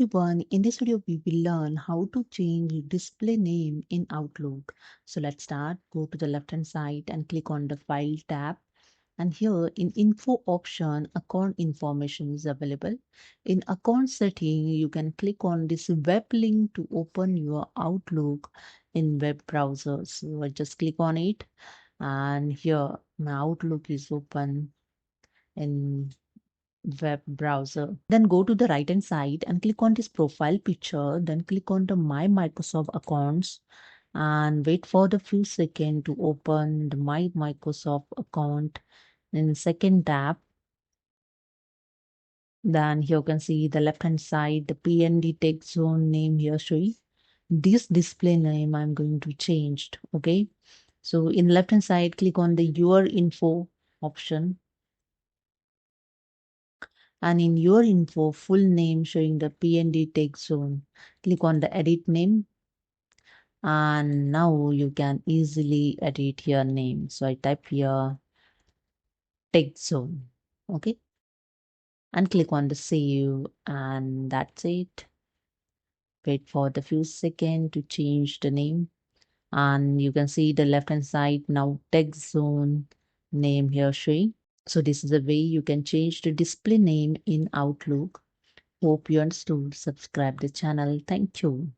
everyone, in this video we will learn how to change display name in Outlook. So let's start. Go to the left hand side and click on the File tab. And here in Info option, account information is available. In account setting, you can click on this web link to open your Outlook in web browser. So I just click on it, and here my Outlook is open in web browser. Then go to the right hand side and click on this profile picture. Then click on the My Microsoft accounts and wait for the few seconds to open the My Microsoft account in second tab. Then here you can see the left hand side, the PND text zone name here showing. This display name I'm going to change. Okay. So in left hand side, click on the Your Info option. And in your info, full name showing the PND text zone. Click on the edit name. And now you can easily edit your name. So I type here text zone. Okay. And click on the save, and that's it. Wait for the few seconds to change the name. And you can see the left hand side now text zone name here showing. So this is the way you can change the display name in Outlook. Hope you understood. Subscribe the channel. Thank you.